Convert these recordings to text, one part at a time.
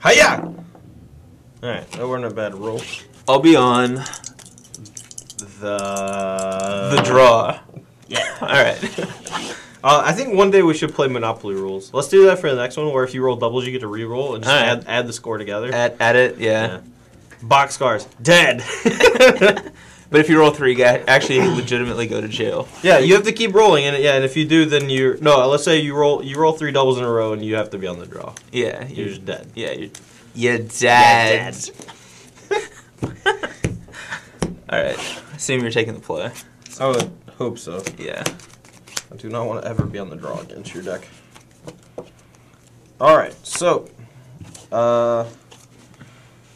Hiya! Alright, that wasn't a bad roll. I'll be on the draw. Yeah. Alright. I think one day we should play Monopoly rules. Let's do that for the next one, where if you roll doubles, you get to re-roll and just add the score together. Add it, yeah. Boxcars, dead. But if you roll 3, you actually legitimately go to jail. Yeah, you have to keep rolling, and and if you do, then you're let's say you roll 3 doubles in a row, and you have to be on the draw. Yeah, you're just dead. Yeah, you're dead. All right, assume you're taking the play. I would hope so. Yeah. I do not want to ever be on the draw against your deck. All right, so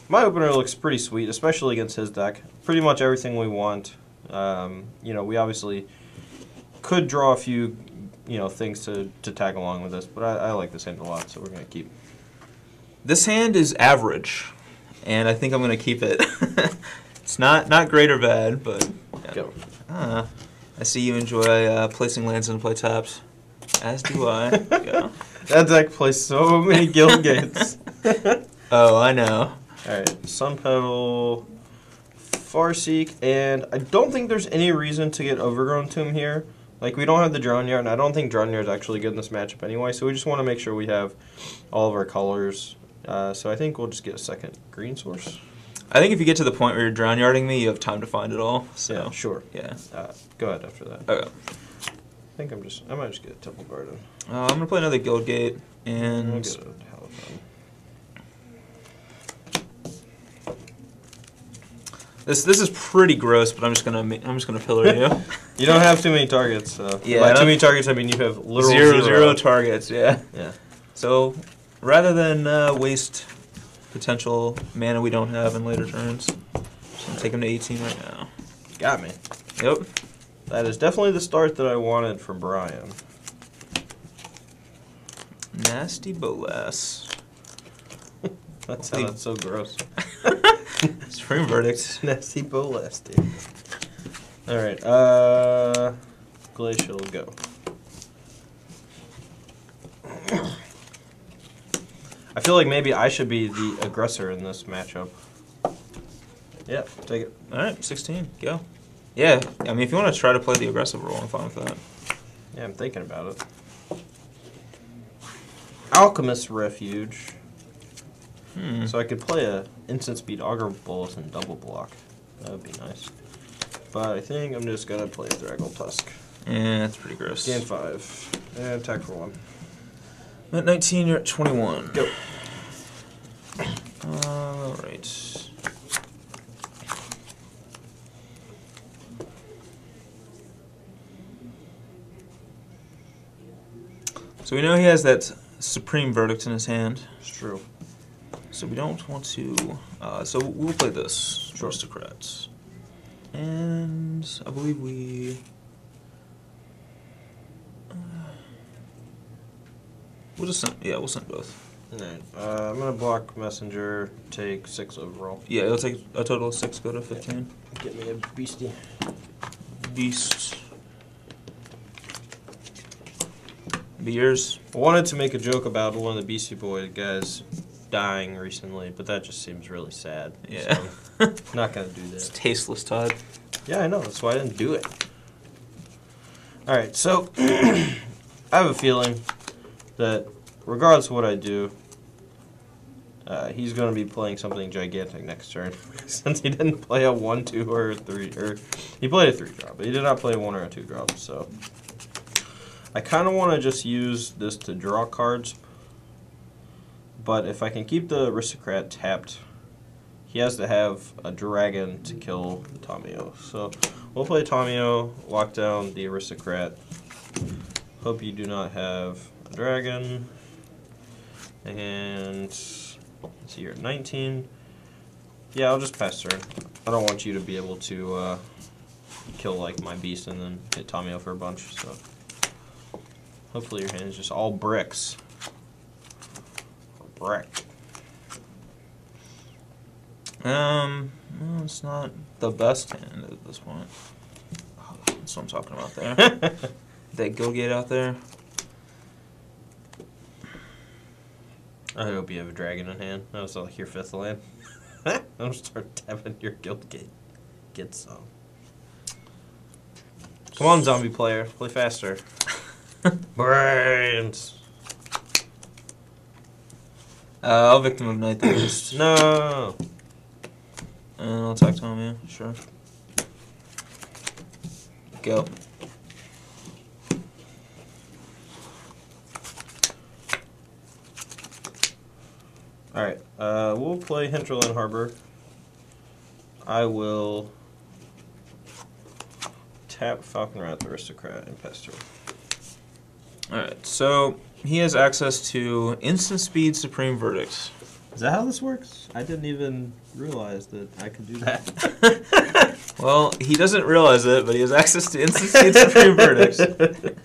my opener looks pretty sweet, especially against his deck. Pretty much everything we want. We obviously could draw a few, things to tag along with this, but I like this hand a lot, so we're going to keep. This hand is average, and I think I'm going to keep it. It's not great or bad, but... Yeah. Go. I see you enjoy placing lands into play taps, as do I. Go. That deck plays so many guild gates. Oh, I know. Alright, Sun Petal, Farseek, and I don't think there's any reason to get Overgrown Tomb here. Like, we don't have the Drown Yard, and I don't think Drown Yard is actually good in this matchup anyway, so we just want to make sure we have all of our colors. So I think we'll just get a second green source. I think if you get to the point where you're Drown Yarding me, you have time to find it all. So. Yeah, sure. Yeah. Go ahead after that. Okay. I think I might just get a Temple Garden. I'm going to play another Guild Gate, and... I'll get a Halophone. This is pretty gross, but I'm just gonna pillar you. You don't have too many targets. So. Yeah. By too many targets, I mean you have literal zero targets. Yeah. Yeah. So rather than waste potential mana we don't have in later turns, just gonna take him to 18 right now. Got me. Yep. That is definitely the start that I wanted from Brian. Nasty Bolas. That's so gross. Supreme Verdict. Nasty Bolasty. Alright, Glacial, go. I feel like maybe I should be the aggressor in this matchup. Yeah, take it. Alright, 16, go. Yeah, I mean, if you want to try to play the aggressive role, I'm fine with that. Yeah, I'm thinking about it. Alchemist Refuge. So I could play a instant speed Augur Bolus and double block. That would be nice. But I think I'm just going to play Thraggle Tusk. Yeah, that's pretty gross. Gain 5. And attack for 1. I'm at 19, you're at 21. Go. Alright. So we know he has that Supreme Verdict in his hand. It's true. So we don't want to... so we'll play this. Sure. Aristocrats. And I believe we... we'll just send... Yeah, we'll send both. Alright. I'm going to block Messenger, take 6 overall. Yeah, it'll take a total of 6, go to 15. Yeah. Get me a beastie. Beast. Be yours. I wanted to make a joke about one of the Beastie Boy guys dying recently, but that just seems really sad. Yeah. So not going to do It's that. tasteless, Todd. Yeah, I know. That's why I didn't do it. Alright, so I have a feeling that regardless of what I do, he's going to be playing something gigantic next turn. Since he didn't play a 1, 2, or a 3. Or he played a 3 drop, but he did not play a 1 or a 2 drop, so I kind of want to just use this to draw cards. But if I can keep the Aristocrat tapped, he has to have a dragon to kill Tamio. So we'll play Tamio, lock down the Aristocrat. Hope you do not have a dragon. And let's see, you're at 19. Yeah, I'll just pass turn. I don't want you to be able to kill like my beast and then hit Tamio for a bunch. So hopefully your hand is just all bricks. Brick. Well, it's not the best hand at this point. Oh, that's what I'm talking about there. That Guild Gate out there. I hope you have a dragon in hand. That was like your 5th land. I'll start tapping your guild gate. Get some. Come on, zombie player. Play faster. Brains. I'll Victim of Night this. No. And I'll attack Tom, yeah, sure. Go. Alright, we'll play Hinterland Harbor. I will tap Falcon Wrath Aristocrat and Pester. Alright, so he has access to Instant Speed Supreme Verdict. Is that how this works? I didn't even realize that I could do that. Well, he doesn't realize it, but he has access to Instant Speed Supreme Verdict.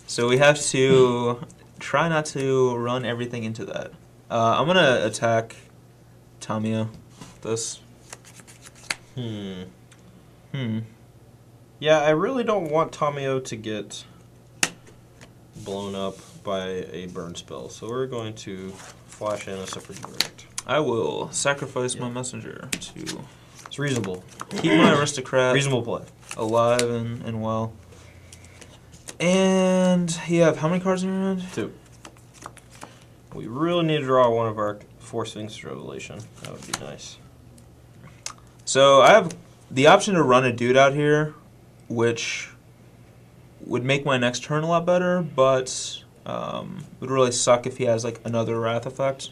So we have to try not to run everything into that. I'm going to attack Tamiya with this. Yeah, I really don't want Tamio to get blown up by a burn spell, so we're going to flash in a Supreme Verdict. I will sacrifice my messenger to It's reasonable. keep my aristocrat Reasonable play. alive and well. And you have how many cards in your hand? 2. We really need to draw one of our 4 Sphinx Revelation. That would be nice. So I have the option to run a dude out here, which would make my next turn a lot better, but would really suck if he has like another Wrath effect.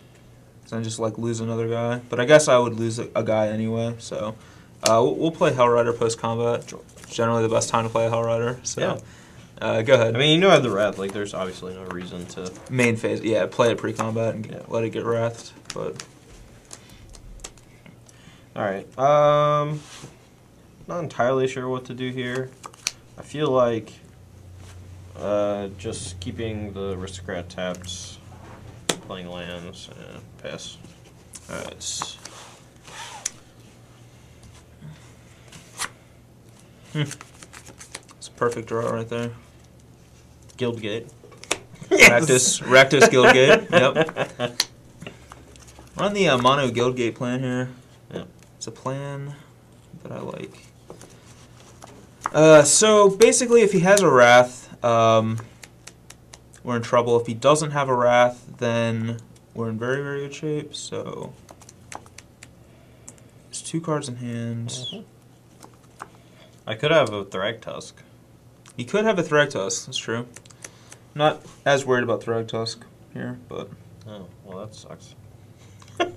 So I just like lose another guy. But I guess I would lose a guy anyway. So we'll play Hellrider post combat. Generally the best time to play a Hellrider. So go ahead. I mean, you know I have the Wrath. Like, there's obviously no reason to... Main phase, yeah. Play it pre-combat and let it get wrathed. But all right. Not entirely sure what to do here. I feel like just keeping the Aristocrat tapped, playing lands, pass. alright. It's a perfect draw right there. Guildgate. Rakdos Guildgate. Yep. We're on the mono Guildgate plan here. Yep. It's a plan that I like. So basically, if he has a Wrath, we're in trouble. If he doesn't have a Wrath, then we're in very, very good shape. So there's 2 cards in hand. I could have a Thragtusk. You could have a Thragtusk. That's true. Not as worried about Thragtusk here, but Oh, well, that sucks. I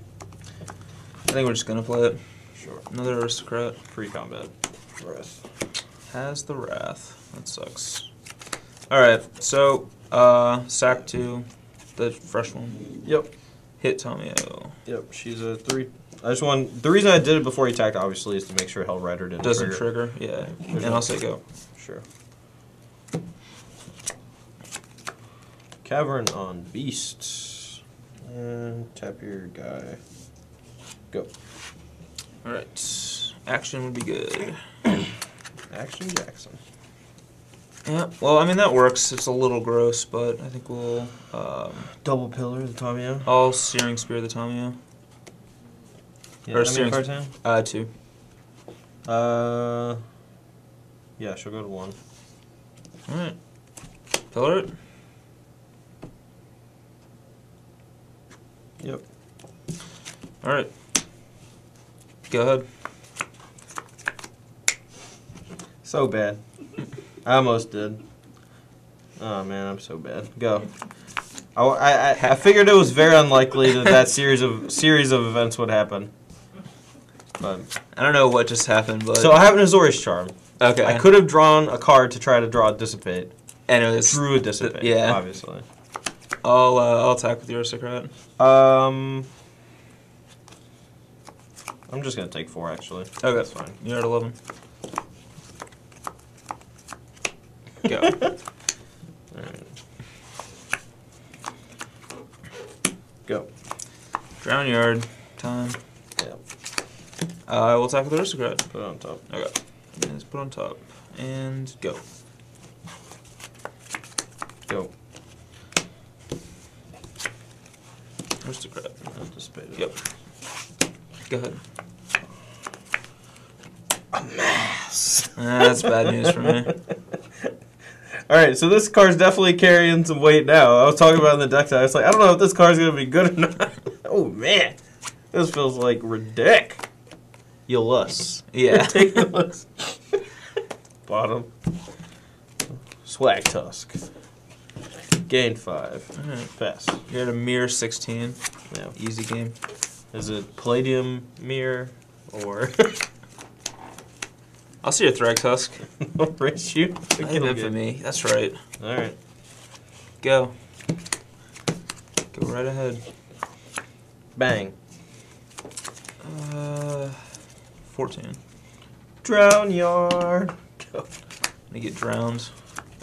think we're just gonna play it. Sure. Another Aristocrat. Pre-combat. Wrath. Has the Wrath. That sucks. Alright, so sack 2, the fresh one. Yep. Hit Tamio. Yep, she's a 3. I just want... The reason I did it before he attacked, obviously, is to make sure Hellrider didn't Doesn't trigger, yeah. And I'll say go. Sure. Cavern on Beasts. And tap your guy. Go. Alright. Action would be good. Action Jackson. Yeah, well, I mean, that works. It's a little gross, but I think we'll... Double Pillar, the Tamio. I'll Searing Spear the Tamio. Yeah, Or how many cards in? 2. Yeah, she'll go to 1. Alright. Pillar it. Yep. Alright. Go ahead. So bad. I almost did. Oh man, I'm so bad. Go. I figured it was very unlikely that that series of events would happen. But I don't know what just happened, but... so I have an Azorius Charm. Okay. I could have drawn a card to try to draw a Dissipate. And it was... Drew a Dissipate, yeah. obviously. I'll attack with the Aristocrat. I'm just going to take 4, actually. Okay. That's fine. You're at 11. Go. Alright. Go. Drown Yard. Time. Yeah. I will attack with the Aristocrat. Put it on top. Okay. Let's put on top. And go. Go. Where's the crap? Anticipated. Yep. Go ahead. A mass. That's bad news for me. Alright, so this card's definitely carrying some weight now. I was talking about it in the deck I was like, I don't know if this card's going to be good or not. Oh, man. This feels like ridiculous. Yeah. Ridiculous. Bottom. Swag Tusk. Gain 5. Alright. Pass. You're at a mere 16. Yeah. Easy game. Is it Palladium Mirror or I'll see your Thrag Tusk. Race you? Infamy. That's right. Alright. Go. Go right ahead. Bang. 14. Drown Yard. Go. They get drowned.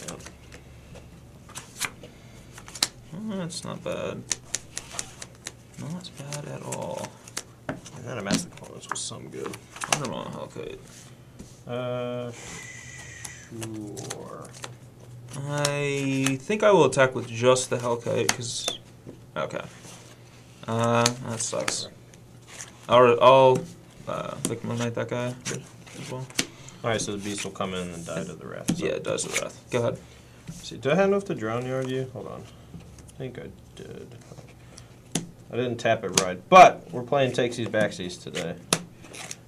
Yep. Oh, that's not bad. Not bad at all. And then a Master Components was some good. Wonderful. Okay. Sure. I think I will attack with just the Hellkite, because... Okay. That sucks. I'll Victim Knight that guy as well. Alright, so the beast will come in and die to the Wrath. So. Yeah, it does the Wrath. Go ahead. See, do I have enough to Drown Yard you? Hold on. I think I did. I didn't tap it right. But we're playing Takesies Backsies today.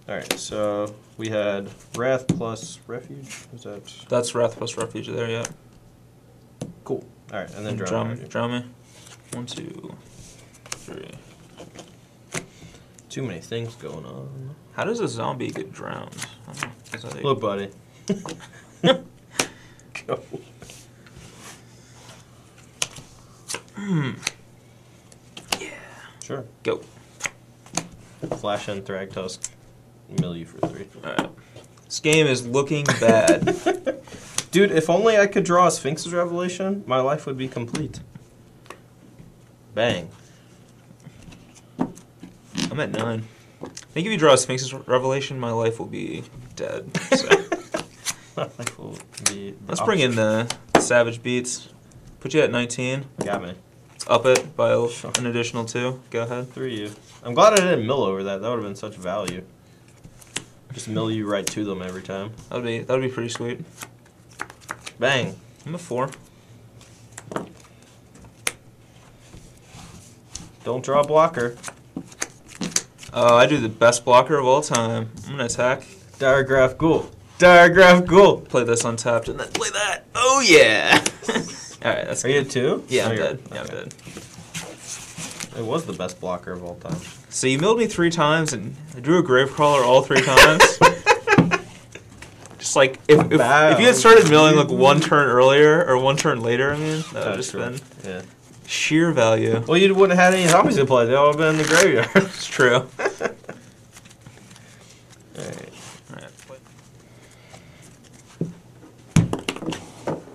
Alright, so we had Wrath plus Refuge. Is that... That's Wrath plus Refuge there, yeah. Cool. Alright, and then Drown Yard you. Drown me. 1, 2, 3. Too many things going on. How does a zombie get drowned? I don't know. Is that Look, buddy. Go. Yeah. Sure. Go. Flash and Thrag Tusk. Mill you for 3. Alright. This game is looking bad. Dude, if only I could draw a Sphinx's Revelation, my life would be complete. Bang. I'm at 9. I think if you draw a Sphinx's Revelation, my life will be dead. So. My life will be... Let's bring in the Savage Beats. Put you at 19. Got me. Let's up it by an additional 2. Go ahead. 3 you. I'm glad I didn't mill over that. That would have been such value. Just mill you right to them every time. That would be pretty sweet. Bang. I'm a 4. Don't draw a blocker. I do the best blocker of all time. I'm gonna attack. Diregraph Ghoul. Diregraph Ghoul. Play this untapped and then play that. Oh yeah! Alright, that's Are you at 2? Yeah, Oh, I'm you're- dead. Yeah, I'm okay. dead. It was the best blocker of all time. So you milled me 3 times and I drew a Gravecrawler all 3 times. Just like, if you had started milling like 1 turn earlier, or 1 turn later, I mean, that would have just been Yeah. sheer value. Well, you wouldn't have had any zombies to play. They all would have been in the graveyard. It's true. Alright. Alright.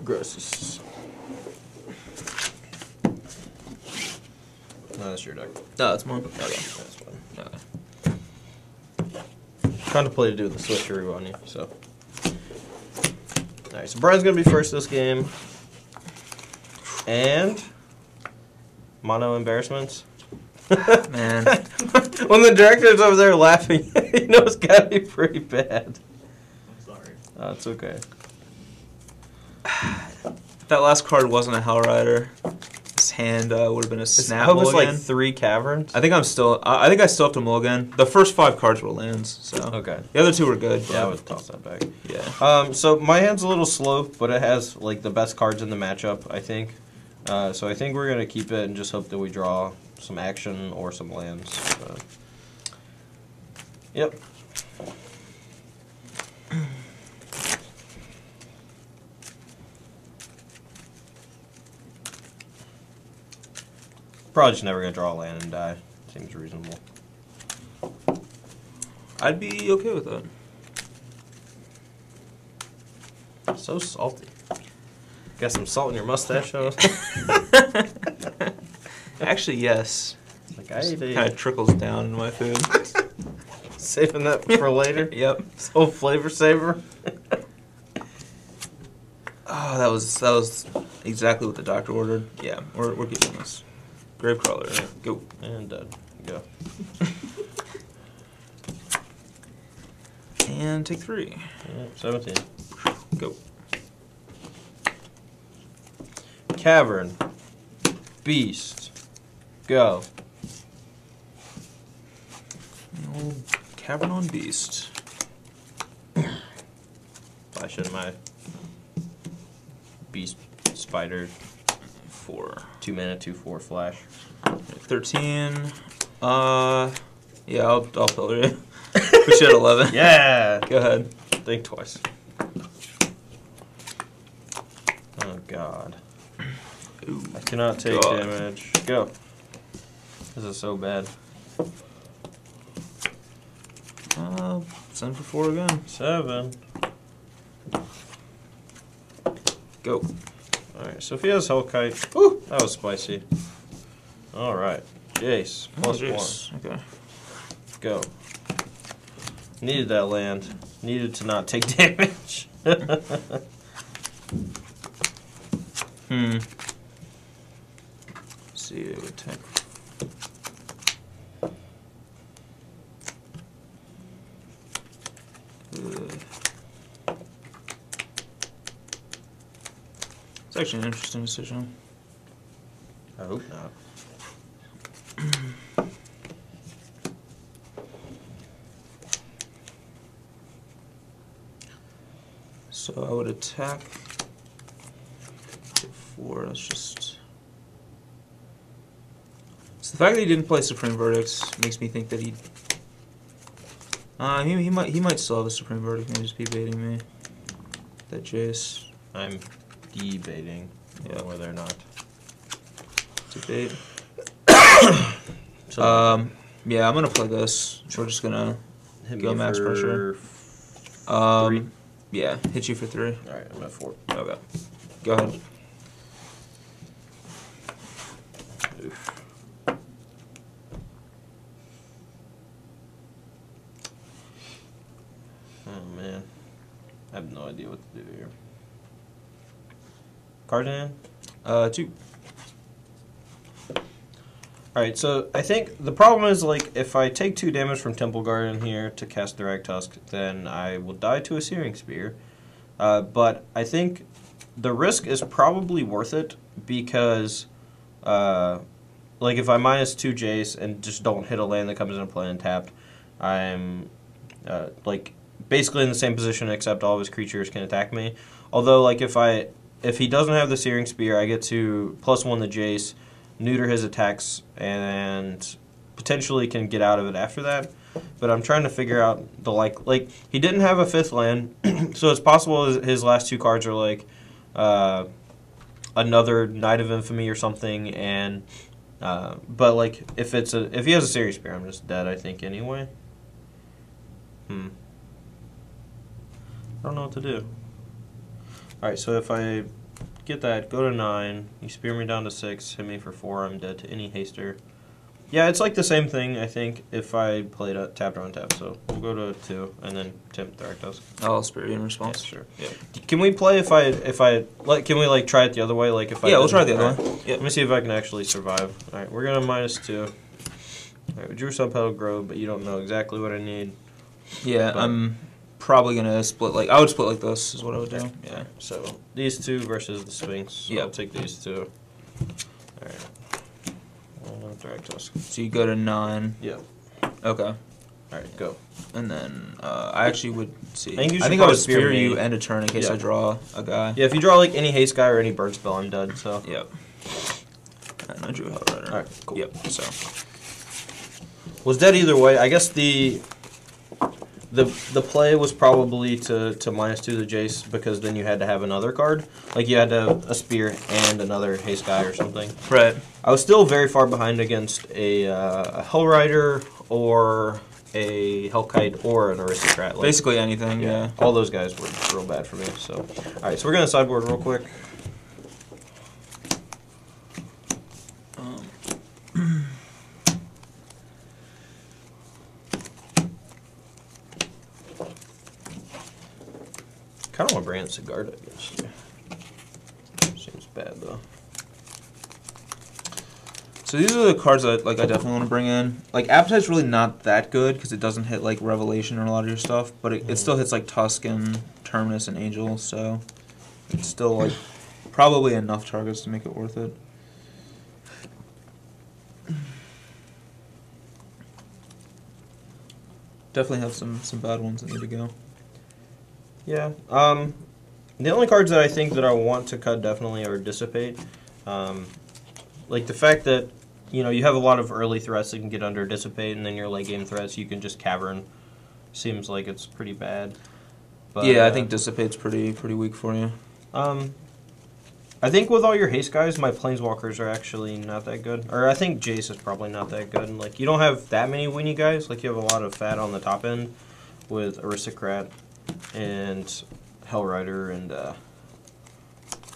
Grosses. No, that's your deck. No, that's mine. Okay. That's fine. Okay. Contemplated doing the switcheroo on you, so. Alright, so Brian's gonna be first this game. And mono embarrassments. Man. When the director's over there laughing, you know it's gotta be pretty bad. I'm sorry. Oh, it's okay. If that last card wasn't a Hell Rider, this hand would have been a snap I hope it's mulligan. like 3 caverns. I think I still have to mulligan. The first 5 cards were lands, so Okay. the other 2 were good. Yeah, I but- would toss that back. Yeah. So my hand's a little slow, but it has like the best cards in the matchup, I think. So I think we're gonna keep it and just hope that we draw some action or some lands. Yep. Probably just never gonna draw a land and die. Seems reasonable. I'd be okay with that. So salty. Got some salt in your mustache, huh? Actually, yes. Like I ate Kind of trickles down in my food. Saving that for later. Yep. So flavor saver. Oh, that was exactly what the doctor ordered. Yeah, we're keeping this. Gravecrawler. Yeah. Go. And dead. Go. And take 3. Yeah, 17. Go. Cavern. Beast. Go. The old Cavern on Beast. Why shouldn't my Beast Spider 4. 2 mana, 2/4 flash? 13. Yeah, I'll pillar you. Put you at 11. Yeah! Go ahead. Think twice. Oh god. Ooh. I cannot take God. damage. Go. This is so bad. 7 for 4 again. 7. Go. Alright, so if he has Hellkite, whew, that was spicy. Alright, Jace, plus Jace. 1. Okay. Go. Needed that land. Needed to not take damage. Let's see, it would take. It's actually an interesting decision. I hope not. So I would attack. Take 4. That's just. So the fact that he didn't play Supreme Verdict makes me think that he might still have a Supreme Verdict. Maybe just be baiting me. That Jace. I'm debating whether or not. It's a bait. So Yeah, I'm gonna play this. We're just gonna hit go me max for pressure. 3. Yeah, hit you for 3. Alright, I'm at 4. Okay. Go ahead. Oof. Oh man. I have no idea what to do here. Card in hand? 2. Alright, so I think the problem is, like, if I take 2 damage from Temple Garden here to cast Direct Tusk, then I will die to a Searing Spear. But I think the risk is probably worth it because, like, if I minus 2 Jace and just don't hit a land that comes into play untapped, I'm, like, basically in the same position except all of his creatures can attack me. Although, like, if he doesn't have the Searing Spear, I get to +1 the Jace, neuter his attacks, and potentially can get out of it after that. But I'm trying to figure out the like he didn't have a 5th land, so it's possible his last 2 cards are like another Knight of Infamy or something, and but like if he has a Searing Spear, I'm just dead, I think, anyway. I don't know what to do. Alright, so if I get that, go to 9, you spear me down to 6, hit me for 4, I'm dead to any haster. Yeah, it's like the same thing, I think, if I played a tapped or untapped, so we'll go to 2, and then Tempt Direct Tusk. I'll spear you in response. Yeah, sure. Yeah. Can we play can we, like, try it the other way? Like, if I we'll try it the other right. way. Yeah. Let me see if I can actually survive. Alright, we're going to -2. Alright, we drew some Petal Grove, but you don't know exactly what I need. Yeah, But I'm probably gonna split I would split like this is what I would do. Yeah. So, these 2 versus the Sphinx. So Yeah. I'll take these 2. Alright. Direct Tusk. So you go to 9. Yeah. Okay. Alright, go. And then I actually would see. I think you should I would probably spear spear me. you end a turn in case Yeah. I draw a guy. Yeah, if you draw like any haste guy or any bird spell, I'm dead. So. Yep. And I drew a Hellrider. Alright, cool. Yep. So. Was dead either way. I guess the play was probably to -2 the Jace, because then you had to have another card. Like you had to have a spear and another haste guy or something. Right. I was still very far behind against a Hellrider or a Hellkite or an Aristocrat. Like, Basically anything. Yeah. all those guys were real bad for me. So, all right, so we're gonna sideboard real quick. Kind of want to bring in Sigarda against you. Seems bad though. So these are the cards that like I definitely want to bring in. Like Appetite's really not that good because it doesn't hit like Revelation or a lot of your stuff, but it still hits like Tuscan, Terminus, and Angel. So it's still like probably enough targets to make it worth it. Definitely have some bad ones that need to go. Yeah. The only cards that I think that I want to cut definitely are Dissipate. Like the fact that you have a lot of early threats that can get under Dissipate, and then your late game threats you can just Cavern. Seems like it's pretty bad. But, yeah, I think Dissipate's pretty weak for you. I think with all your haste guys, my Planeswalkers are actually not that good. Or I think Jace is probably not that good. Like you don't have that many Winnie guys. Like you have a lot of fat on the top end with Aristocrat and Hellrider and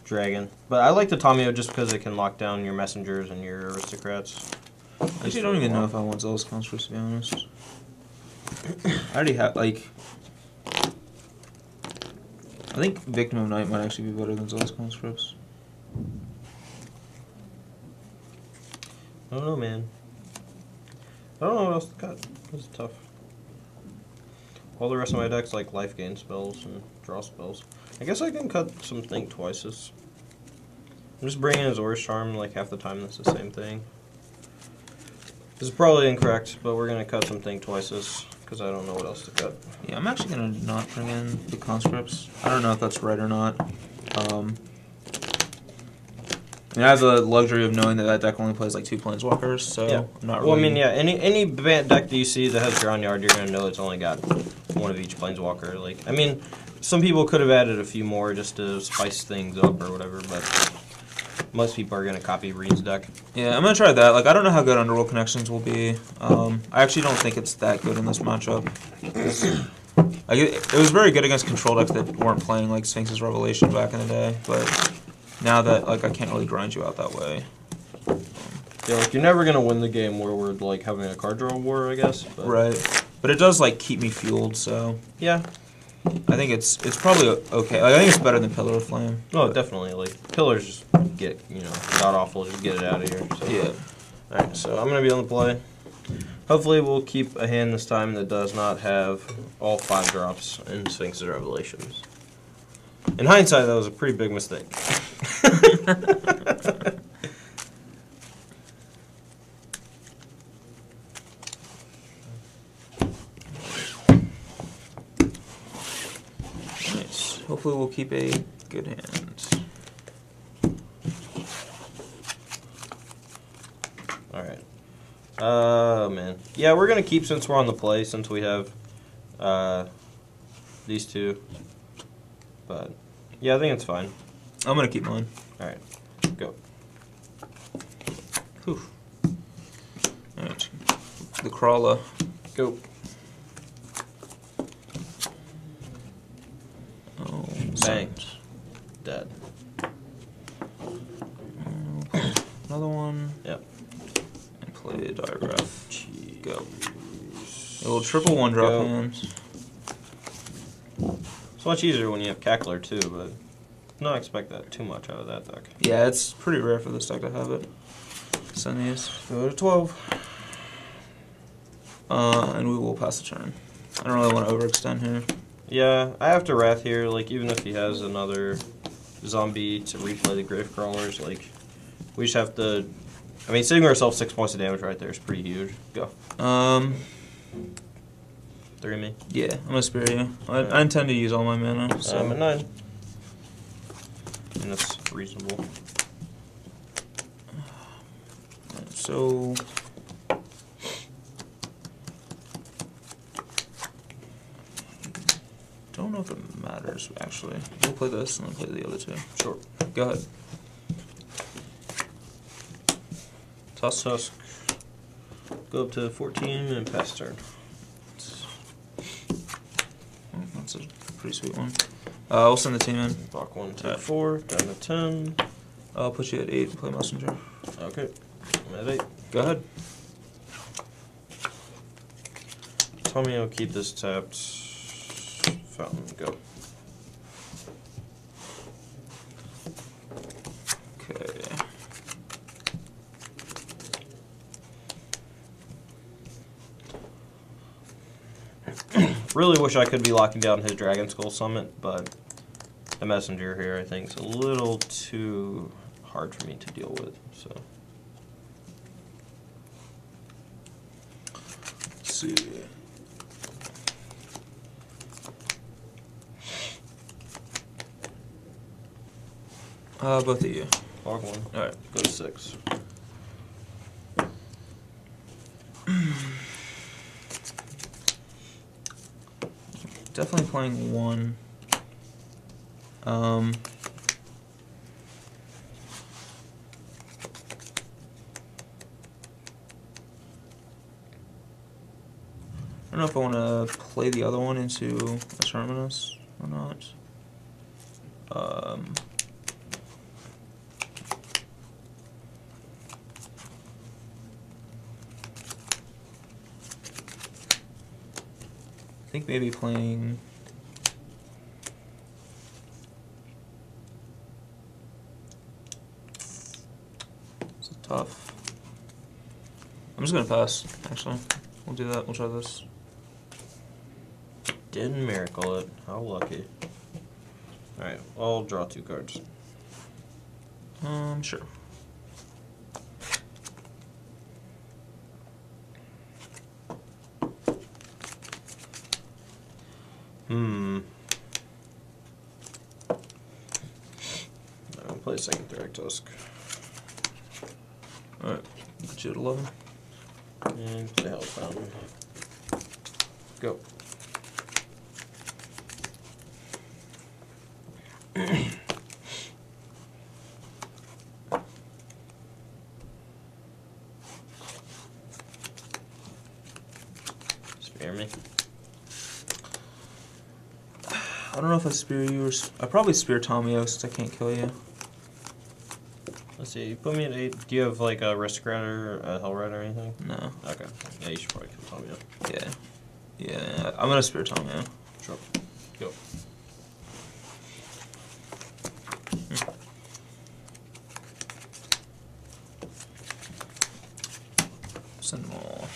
Dragon. But I like the Tomio just because it can lock down your messengers and your Aristocrats. I actually don't even know if I want Zealous Constructs, to be honest. I already have, like... I think Victim of Night might actually be better than Zealous Constructs. I don't know, man. I don't know what else to cut. This is tough. All the rest of my deck's like life gain spells and draw spells. I guess I can cut some Think Twices. I'm just bringing in Azorius Charm like half the time. That's the same thing. This is probably incorrect, but we're going to cut some Think Twices because I don't know what else to cut. Yeah, I'm actually going to not bring in the Conscripts. I don't know if that's right or not. I mean, I have the luxury of knowing that that deck only plays like 2 Planeswalkers, so yeah. I'm not really... Well, I mean, yeah, any Bant deck that you see that has Ground Yard, you're going to know it's only got one of each Planeswalker. Like, I mean, some people could have added a few more just to spice things up or whatever, but most people are going to copy Reed's deck. Yeah, I'm going to try that. Like, I don't know how good Underworld Connections will be. I actually don't think it's that good in this matchup. Like, it was very good against control decks that weren't playing like Sphinx's Revelation back in the day, but now that like I can't really grind you out that way. Yeah, like you're never gonna win the game where we're like having a card draw war, I guess. But. Right, but it does like keep me fueled, so yeah, I think it's probably okay. Like, I think it's better than Pillar of Flame. Oh, definitely. Like Pillars, just get god awful, just get it out of here. So. Yeah. All right, so I'm gonna be on the play. Hopefully, we'll keep a hand this time that does not have all 5 drops in Sphinx's Revelations. In hindsight, that was a pretty big mistake. Nice. Hopefully we'll keep a good hand. Alright. Man. Yeah, we're going to keep since we're on the play, since we have these two. But, yeah, I think it's fine. I'm going to keep mine. Alright. Go. Whew. Alright. The Crawler. Go. Oh, Bang. Dead. Another one. Yep. And play a Diagraph. Jeez. Go. A little triple 1-drop Go. hands. It's much easier when you have Cackler too, but not expect that too much out of that deck. Yeah, it's pretty rare for this deck to have it. Send these. Go to 12. And we will pass the turn. I don't really want to overextend here. Yeah, I have to Wrath here, like, even if he has another zombie to replay the Grave Crawlers, like, we just have to... I mean, saving ourselves 6 points of damage right there is pretty huge. Go. 3 me. Yeah, I'm gonna spare you. I intend to use all my mana, so... I'm at 9. And that's reasonable. So... don't know if it matters, actually. We'll play this and then play the other 2. Sure. Go ahead. Tusk. Go up to 14 and pass turn. Oh, that's a pretty sweet one. We'll send the team in. Block 1, take 4, down to 10. I'll put you at 8 and play Messenger. Okay. I'm at 8. Go ahead. Tell me I'll keep this tapped. Fountain, go. Okay. Really wish I could be locking down his Dragon Skull Summit, but the Messenger here I think is a little too hard for me to deal with. So let's see. Both of you. log 1. All right. Go to 6. Definitely playing 1. I don't know if I want to play the other one into a Terminus or not. I think maybe playing. It's tough. I'm just gonna pass. Actually, we'll do that. We'll try this. Didn't miracle it. How lucky. Alright, I'll draw 2 cards. Sure. I'll play second Theric Tusk. Alright, put you at 11. And play Hell Fountain. Go. Spare me. I don't know if I spear you or I probably spear Tomio since I can't kill you. Let's see, you put me at 8. Do you have like a Aristocrat or a Hellrat or anything? No. Okay. Yeah, you should probably kill Tommy. Yeah. Yeah, I'm gonna spear Tomio. Sure. Go. Send them all.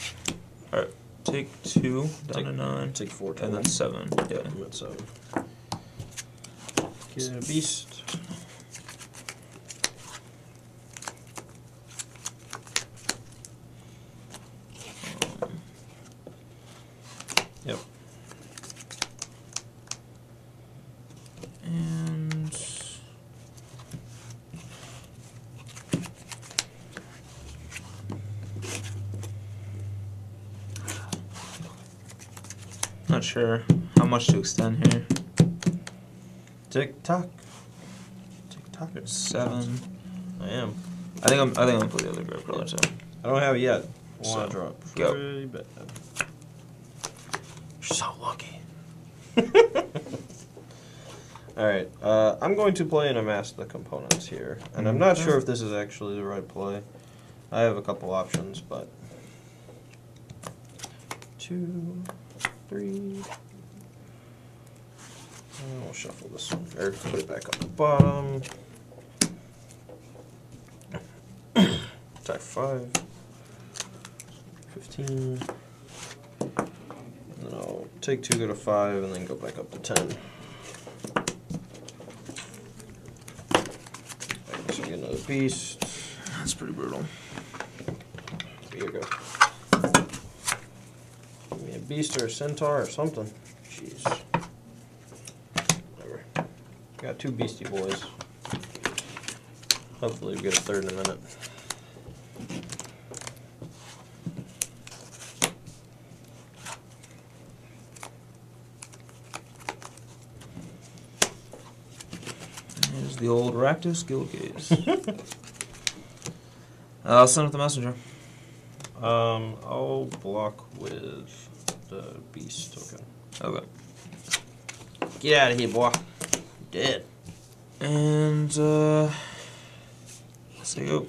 Alright, take 2, down to 9. Take 4 And then 7. Yeah. I'm at 7. Get a beast. Yep. And not sure how much to extend here. Tick tock. Tick tock. 7. I am. I think I'm gonna play the other grip roller too. I don't have it yet. I So, want to draw it. go. Pretty bad. You're so lucky. Alright, I'm going to play and amass the components here. And I'm not sure if this is actually the right play. I have a couple options, but 2, 3. I'll shuffle this one, or put it back on the bottom. Attack 5. 15. And then I'll take 2, go to 5, and then go back up to 10. Alright, so get another beast. That's pretty brutal. Here you go. Give me a beast or a centaur or something. Jeez. Whatever. Got 2 beastie boys. Hopefully we get a third in a minute. Here's the old Rakdos Guildgaze. I'll send with the messenger. I'll block with the beast token. Okay. Get out of here, boy. Dead. And let's go.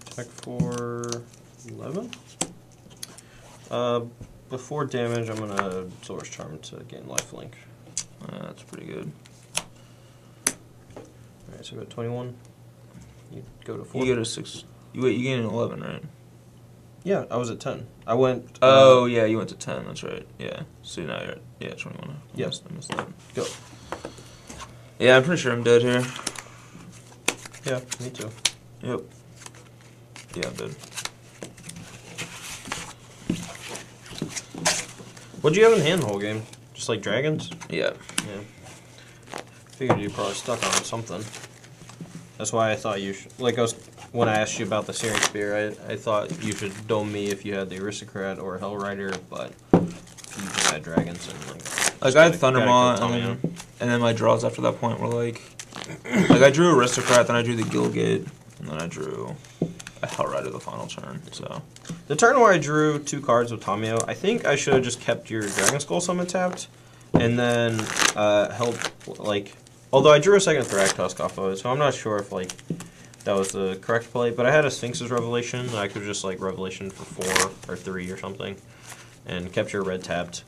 Attack for 11. Before damage, I'm gonna Source Charm to gain lifelink. That's pretty good. Alright, so we got 21. You go to 4. You go to 6. You gain an 11, right? Yeah, I was at 10. I went. Oh yeah, you went to 10. That's right. Yeah. So now you're at 21. Yes. I missed that. Go. Yeah, I'm pretty sure I'm dead here. Yeah, me too. Yep. Yeah, I'm dead. What'd you have in hand the whole game? Just like dragons? Yeah. Yeah. Figured you probably stuck on something. That's why I thought you should. Like when I asked you about the Searing Spear, I thought you should dome me if you had the Aristocrat or Hell Rider, but you just had dragons and like. I had Thundermaw, and then my draws after that point were like I drew Aristocrat, then I drew the Gilgate, and then I drew a Hell Rider the final turn. So the turn where I drew 2 cards with Tamio, I think I should have just kept your Dragon Skull Summon tapped, and then held like. Although I drew a second Thragtusk off of it, so I'm not sure if like that was the correct play. But I had a Sphinx's Revelation. I could just like Revelation for 4 or 3 or something, and kept your red tapped.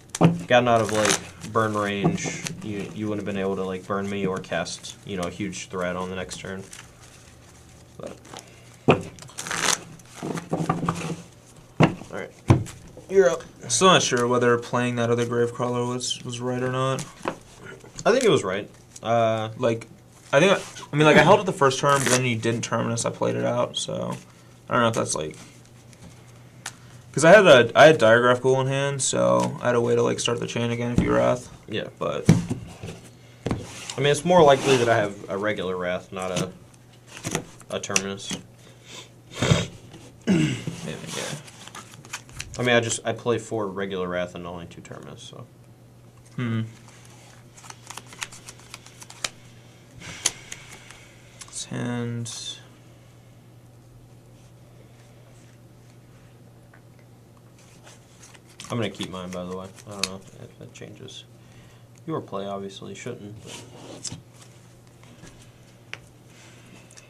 Gotten out of like burn range, you wouldn't have been able to like burn me or cast a huge threat on the next turn. But all right, you're up. Still not sure whether playing that other Gravecrawler was right or not. I think it was right. I held it the first turn, but then you didn't Terminus. I played it out, so I don't know if that's like because I had Diagraph Ghoul in hand, so I had a way to like start the chain again if you Wrath. Yeah, but I mean it's more likely that I have a regular Wrath, not a Terminus. Maybe, yeah. I mean I play 4 regular Wrath and only 2 Terminus, so. And I'm gonna keep mine, by the way. I don't know if that changes. Your play obviously shouldn't. But.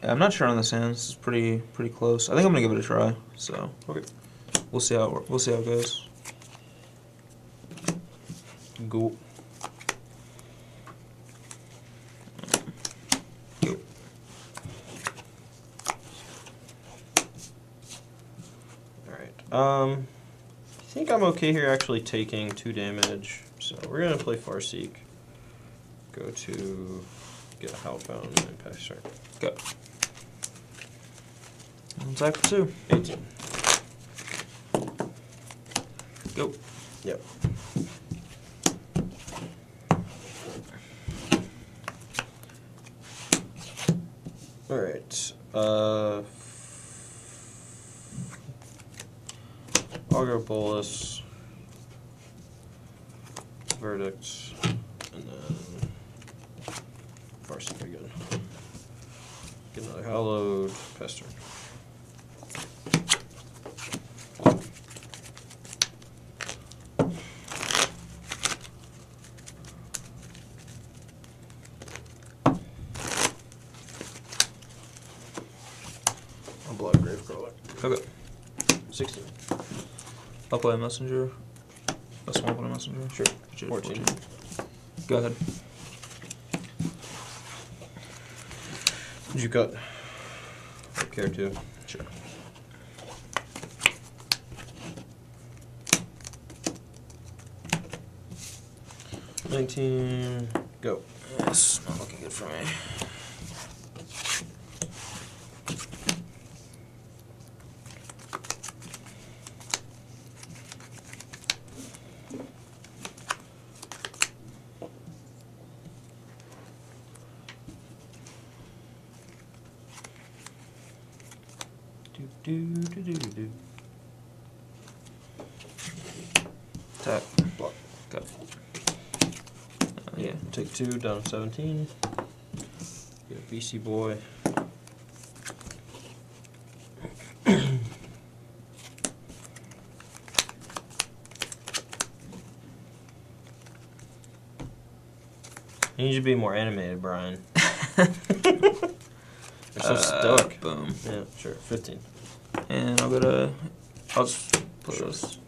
Yeah, I'm not sure on this hand. This is pretty close. I think I'm gonna give it a try. So Okay. We'll see how it goes. Go. I think I'm okay here actually taking 2 damage. So we're going to play Farseek. Go to get a Hellbound and pass turn. Go. Attack for 2. 18. Go. Yep. Alright. Augur Bolus, Verdict, and then Farseek again. Get another Hallowed, Pester. I'll blow a Gravecrawler. Okay. 16. I'll play a Messenger. A Swamp and a Messenger. Sure. 14. Go ahead. Did you cut? I care to. Sure. $19. Go. Yes, not looking good for me. Do. Tap. Block. Go. Yeah. Take 2, down to 17. Get a BC boy. You need to be more animated, Brian. You're so stoic. Boom. Yeah, sure. 15. And I'll just play Sure. this.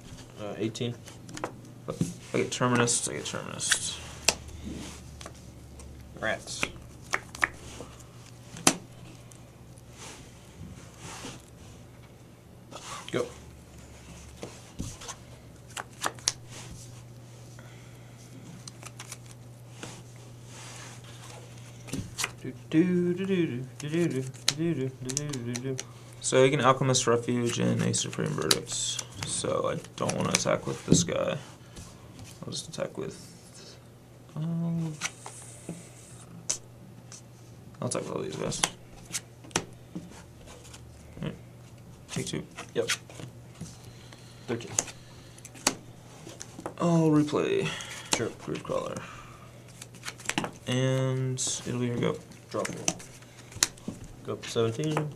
18. I get Terminus. Rats. Go. So you can Alchemist Refuge and a Supreme Verdict. So I don't want to attack with this guy. I'll just attack with. I'll attack with all these guys. Right. Take 2. Yep. 13. I'll replay. Sure. Gravecrawler. And it'll be your go. Draw 4. Go up to 17.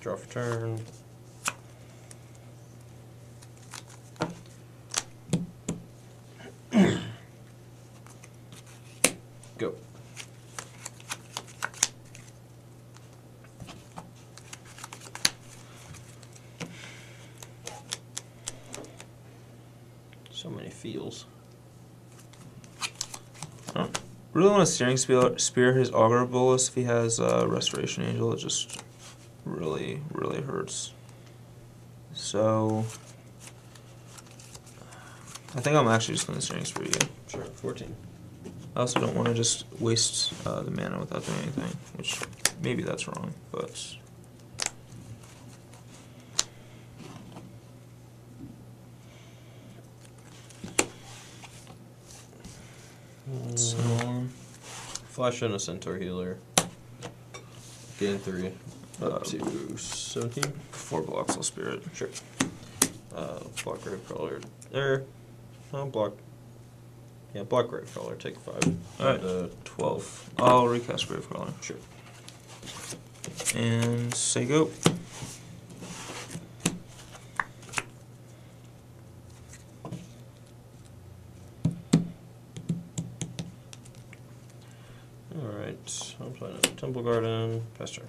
Draw for turn. Go. So many feels. I don't really want to Steering Spear his Augur Bolus if he has Restoration Angel. It just really hurts. So I think I'm actually just going to Steering Spear you. Sure, 14. I also don't want to just waste the mana without doing anything, which maybe that's wrong, but. So, Flash in a Centaur Healer. Gain 3. Up to 17. 4 blocks, I'll Spirit. Sure. Block Gravecrawler. Block. Yeah, block Gravecrawler. Take 5. Alright. 12. I'll recast Gravecrawler. Sure. And say go. Alright. I'm playing a Temple Garden. Pass turn.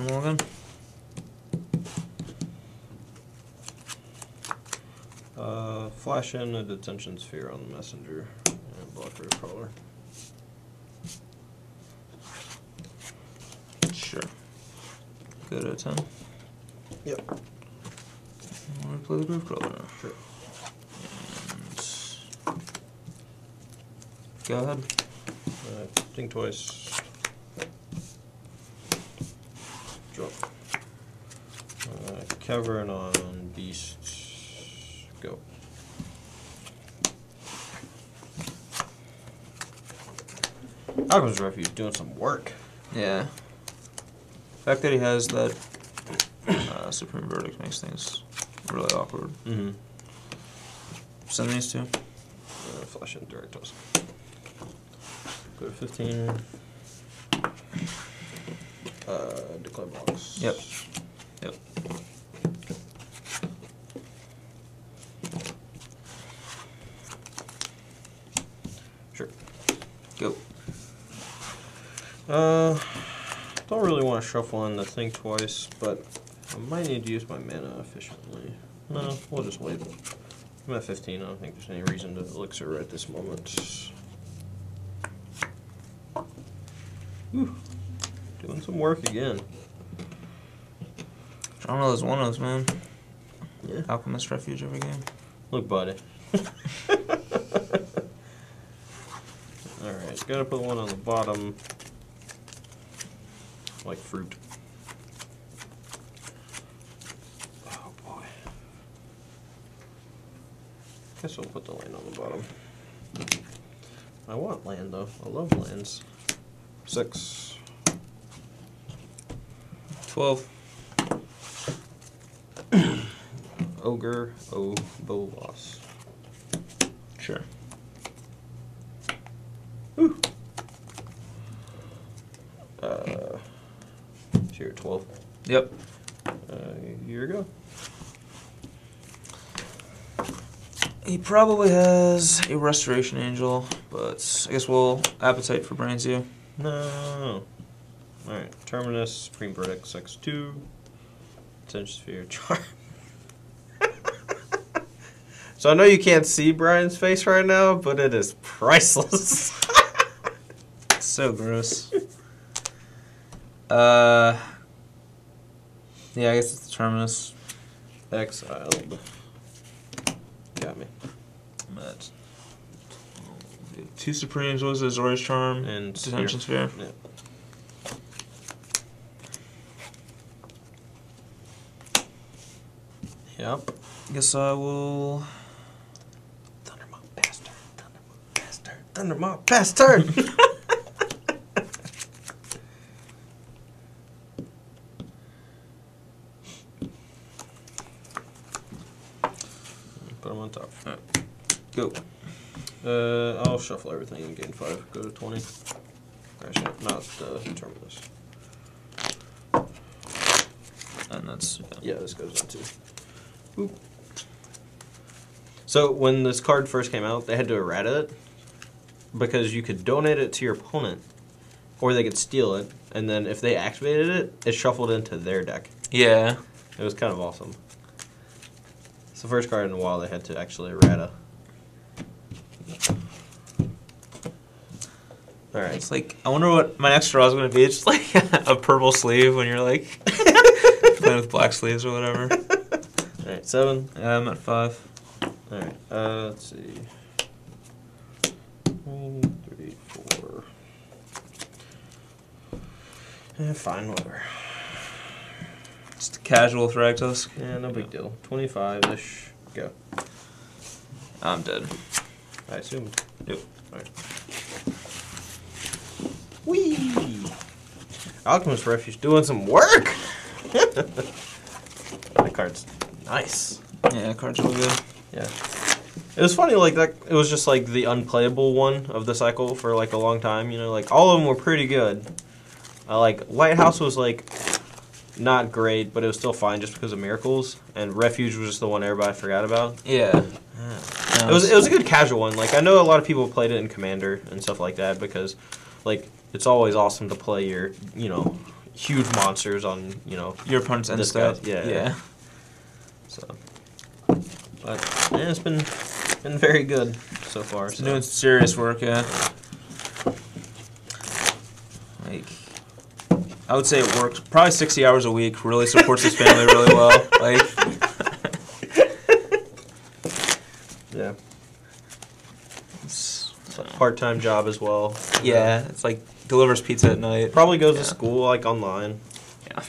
Morgan. Flash in a Detention Sphere on the Messenger and block Gravecrawler. Sure. Go to 10. Yep. I want to play the Gravecrawler. Sure. And go ahead. Think twice. Drop. Cavern on Beast. Go. Alchemist Refuge doing some work. Yeah. The fact that he has that Supreme Verdict makes things really awkward. Mm-hmm. Send these two. Flash in direct toss. Go to 15. Declare blocks. Yep. Yep. Sure. Go. Don't really want to shuffle in the thing twice, but I might need to use my mana efficiently. No, we'll just wait. I'm at 15. I don't think there's any reason to elixir at this moment. Whew. Doing some work again. Drawing all those one-ohs, man. Yeah. Alchemist Refuge every game. Look, buddy. Alright, gotta put one on the bottom. Like fruit. Oh boy. Guess I'll put the land on the bottom. I want land though. I love lands. 6. 12. Ogre, Bolas. Sure. Whew. So you're at 12. Yep. Here we go. He probably has a Restoration Angel, but I guess we'll Appetite for Brains you. No. Alright, Terminus, Supreme Verdict, 6-2. Attention Sphere, Charm. So I know you can't see Brian's face right now, but it is priceless. So gross. Yeah, I guess it's the Terminus. Exiled. Got me. But 2 Supremes, what was it? Zori's Charm And Detention Sphere. Yeah. Yep. Guess I will. Thundermop bastard. Thundermop bastard. Thundermop bastard. Put them on top. Alright. Go. I'll shuffle everything and gain 5. Go to 20. Actually, not the Terminus. And that's. Yeah, this goes on too. Boop. So when this card first came out, they had to errata it because you could donate it to your opponent, or they could steal it, and then if they activated it, it shuffled into their deck. Yeah. It was kind of awesome. It's the first card in a while they had to actually errata. Alright. It's like, I wonder what my next draw is going to be. It's just like a purple sleeve when you're like playing with black sleeves or whatever. Alright, 7. Yeah, I'm at 5. Alright, let's see. 1, 3, 4. Fine, whatever. Just a casual Thragtusk. Yeah, no big deal. 25-ish. Go. I'm dead. I assumed. Yep. Alright. Whee! Alchemist Refuge doing some work! That card's nice. Yeah, card's really good. Yeah. It was funny, like, that. It was just, like, the unplayable one of the cycle for, like, a long time. You know, like, all of them were pretty good. Like, Lighthouse was, like, not great, but it was still fine just because of Miracles. And Refuge was just the one everybody forgot about. Yeah. It was a good casual one. Like, I know a lot of people played it in Commander and stuff like that because, like, it's always awesome to play your, you know, huge monsters on, you know, your opponent's end this step. guy. Yeah. Yeah. So, but yeah, it's been very good so far. It's doing serious work, yeah. Like, I would say it works probably 60 hours a week. Really supports his family really well. Like, yeah, it's a part-time job as well. yeah, it's like delivers pizza at night. Probably goes to school like online. Yeah.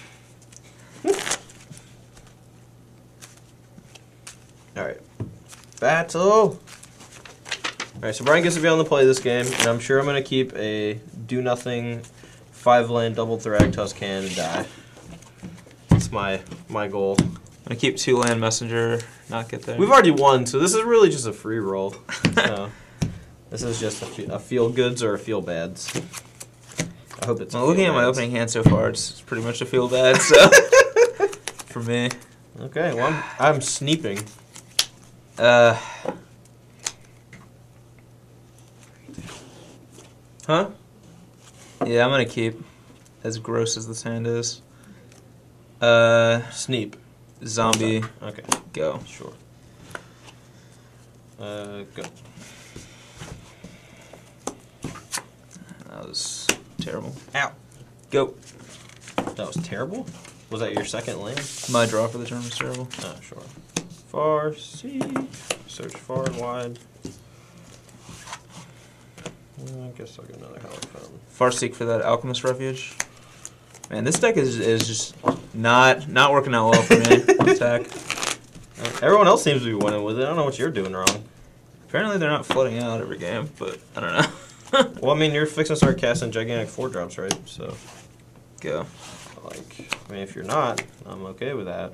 All right, battle. All right, so Brian gets to be on the play this game, and I'm sure I'm gonna keep a do-nothing 5-land double Thragtusk can and die. That's my goal. I'm gonna keep 2-land Messenger, not get there. We've already won, so this is really just a free roll. So, this is just a feel goods or a feel bads. I hope it's. Well, looking at my opening hand so far, it's pretty much a feel bad. So for me. Okay, well I'm sneeping. Huh? Yeah, I'm gonna keep. As gross as this hand is. Sneep. Zombie. Okay. Go. Sure. Go. That was terrible. Ow. Go. That was terrible? Was that your second land? My draw for the turn was terrible. Oh, sure. Far, see. Search far and wide. I guess I'll get another Holophone. Farseek for that Alchemist Refuge. Man, this deck is just not working out well for me on attack. Everyone else seems to be winning with it. I don't know what you're doing wrong. Apparently they're not flooding out every game, but I don't know. Well, I mean, you're fixing to start casting gigantic 4-drops, right? So, Go. like, I mean, if you're not, I'm okay with that.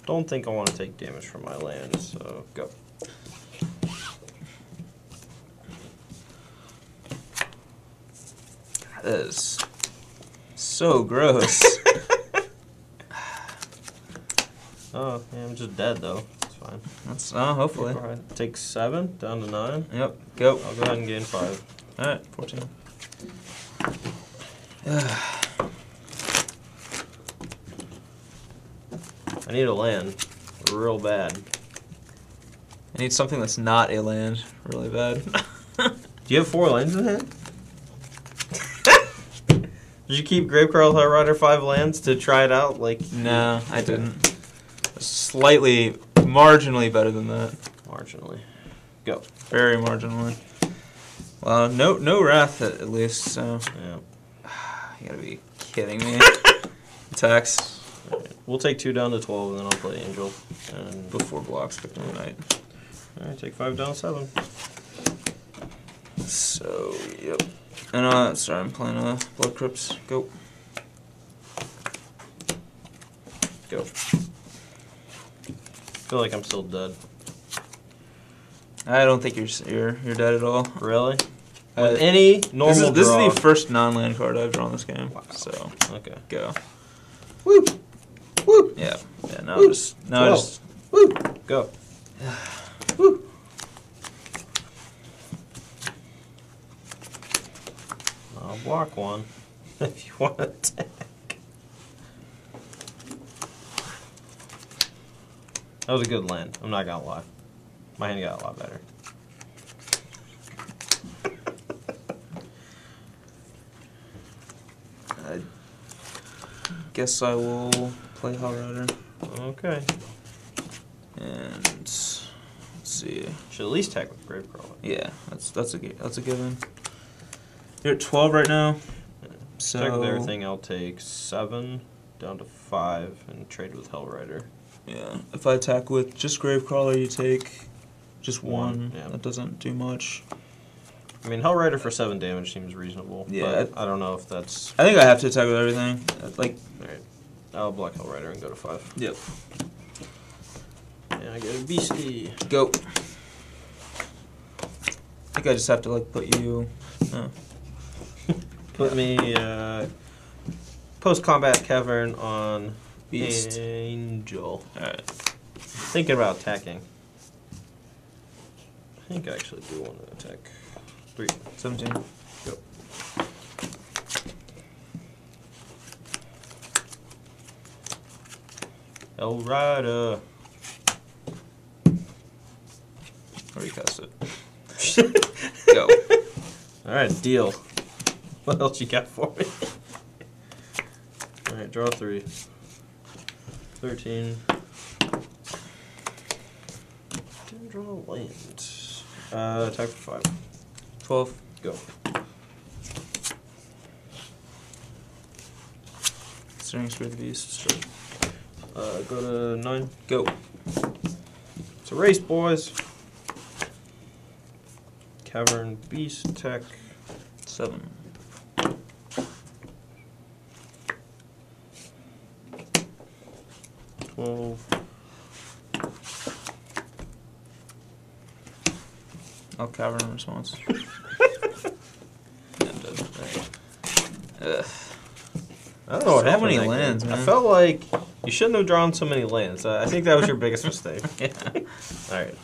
Don't think I want to take damage from my land, so go. That is so gross. Oh, yeah, I'm just dead, though. It's fine. That's hopefully. Go ahead. Take 7, down to 9. Yep. Go. I'll go ahead and gain 5. Alright, 14. I need a land real bad. I need something that's not a land really bad. Do you have 4 lands in hand? Did you keep Gravecrawler Hell Rider 5 lands to try it out? Like no, I didn't. Slightly, marginally better than that. Marginally. Go. Very marginally. Well, no wrath at least. So yeah. You gotta be kidding me. Attacks. Right. We'll take 2 down to 12, and then I'll play Angel. And before blocks, Victim Night. All right, take 5 down to 7. So yep. And sorry, I'm playing Blood Crypts. Go. Go. Feel like I'm still dead. I don't think you're dead at all. Really? With any normal this draw. is the first non-land card I've drawn this game. Wow. So okay. Go. Woo! Woo! Yeah. Yeah. Now Woo. just Woo! Go. Woo! I'll block 1 if you want to attack. That was a good land. I'm not gonna lie. My hand got a lot better. I guess I will play Hell Rider. Okay. And let's see. Should at least attack with Gravecrawler. Yeah, that's a given. You're at 12 right now. So Attack with everything. I'll take 7 down to 5 and trade with Hell Rider. Yeah. If I attack with just Gravecrawler, you take just 1. Yeah. That doesn't do much. I mean, Hell Rider for 7 damage seems reasonable. Yeah. But I don't know if that's. I think I have to attack with everything. Like. Alright. I'll block Hell Rider and go to 5. Yep. And I get a Beastie. Go. I think I just have to like put you. Put me post-combat cavern on Beast. Angel. Alright. Thinking about attacking. I think I actually do want to attack. 3. 17. Go. Hell Rider. Already cast it. Go. Alright, deal. What else you got for me? Alright, draw 3. 13. Didn't draw a land. Attack for 5. 12. Go. Stirring Spirit of the Beast. Go to 9. Go. It's a race, boys. Cavern Beast Tech. 7. 12. I'll cavern in response. And, I don't know what So happened. many that lands, game. man. I felt like you shouldn't have drawn so many lands. I think that was your biggest mistake. Yeah. Alright.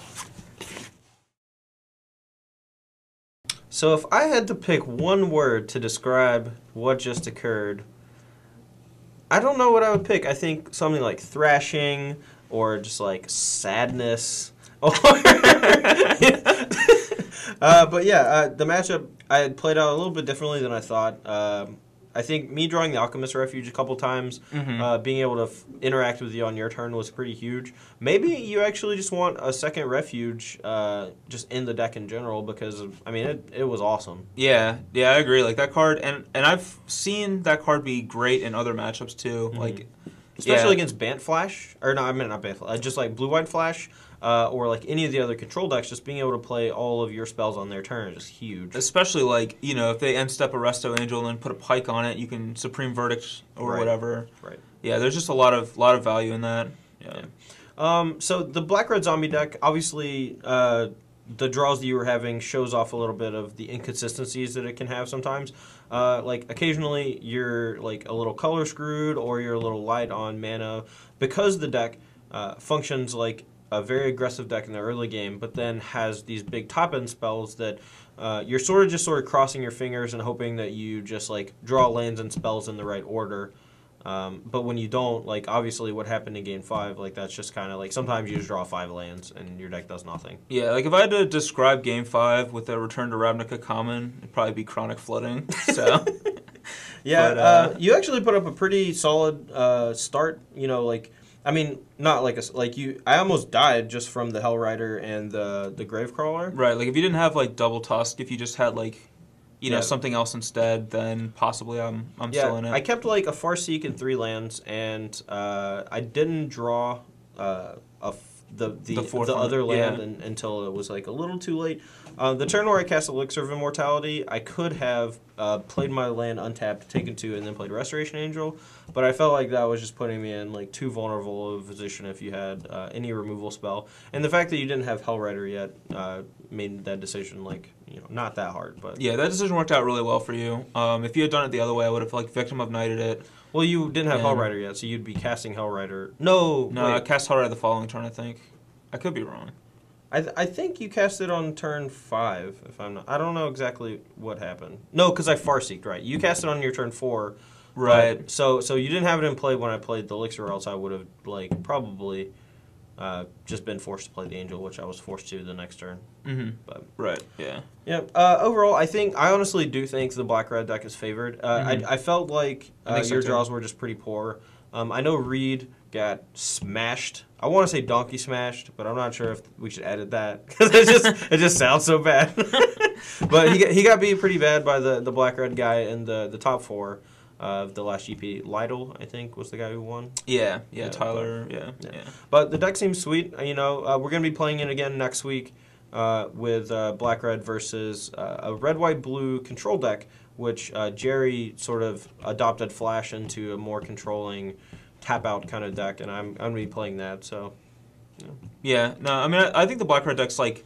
So if I had to pick one word to describe what just occurred, I don't know what I would pick. I think something like thrashing or just like sadness. But yeah, the matchup I had played out a little bit differently than I thought. I think me drawing the Alchemist Refuge a couple times, being able to interact with you on your turn was pretty huge. Maybe you actually just want a second Refuge just in the deck in general because, I mean, it was awesome. Yeah, I agree. Like that card, and I've seen that card be great in other matchups too. Like, especially against Bant Flash, or no, I mean not Bant Flash, just like Blue-White Flash. Or like any of the other control decks, just being able to play all of your spells on their turn is just huge. Especially like, you know, if they end step a Resto Angel and then put a Pike on it, you can Supreme Verdict or whatever. Right. Yeah, there's just a lot of value in that. Yeah. So the Black-Red Zombie deck, obviously, the draws that you were having shows off a little bit of the inconsistencies that it can have sometimes. Like occasionally you're like a little color screwed or you're a little light on mana because the deck functions like a very aggressive deck in the early game, but then has these big top-end spells that you're sort of crossing your fingers and hoping that you just like draw lands and spells in the right order. But when you don't, like obviously what happened in Game 5, like that's just kind of like sometimes you just draw 5 lands and your deck does nothing. Yeah, like if I had to describe Game 5 with a Return to Ravnica common, it'd probably be Chronic Flooding. So. Yeah, But, you actually put up a pretty solid start. You know, like I mean, not like you. I almost died just from the Hellrider and the Gravecrawler. Right, like if you didn't have like Double Tusk, if you just had like, you know, something else instead, then possibly I'm still in it. I kept like a Farseek and 3 lands, and I didn't draw the other land until it was like a little too late. The turn where I cast Elixir of Immortality, I could have played my land untapped, taken 2, and then played Restoration Angel, but I felt like that was just putting me in like too vulnerable of a position if you had any removal spell. And the fact that you didn't have Hellrider yet made that decision like not that hard. But yeah, that decision worked out really well for you. If you had done it the other way, I would have like Victim of Nighted it. Well, you didn't have Hellrider yet, so you'd be casting Hellrider. No, I cast Hellrider the following turn. I think I could be wrong. I think you cast it on turn 5. If I'm not, I don't know exactly what happened. No, because I Farseeked, right? You cast it on your turn 4, right? So you didn't have it in play when I played the Elixir, or else I would have like probably just been forced to play the Angel, which I was forced to the next turn. Mm-hmm. But right, yeah. Overall, I honestly do think the black-red deck is favored. I felt like your draws were just pretty poor. I know Reed got smashed. I want to say donkey smashed, but I'm not sure if we should edit that because it just sounds so bad. But he got beat pretty bad by the black-red guy in the top 4 of the last GP. Lytle, I think, was the guy who won. Yeah, Tyler, yeah. But the deck seems sweet. We're going to be playing it again next week with black-red versus a red-white-blue control deck, which Jerry sort of adopted Flash into a more controlling tap-out kind of deck, and I'm going to be playing that. So, yeah. No, I mean, I think the black-red deck's like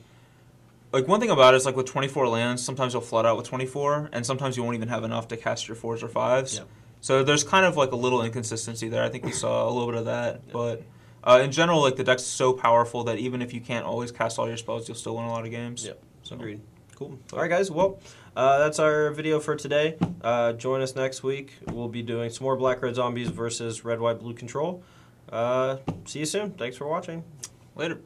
one thing about it is like with 24 lands, sometimes you'll flood out with 24, and sometimes you won't even have enough to cast your 4s or 5s. Yeah. So there's kind of like a little inconsistency there. I think we saw a little bit of that, but in general, like the deck's so powerful that even if you can't always cast all your spells, you'll still win a lot of games. Yep. So. Agreed. Cool. All right, guys. Well, that's our video for today. Join us next week. We'll be doing some more black-red zombies versus red-white-blue control. See you soon. Thanks for watching. Later.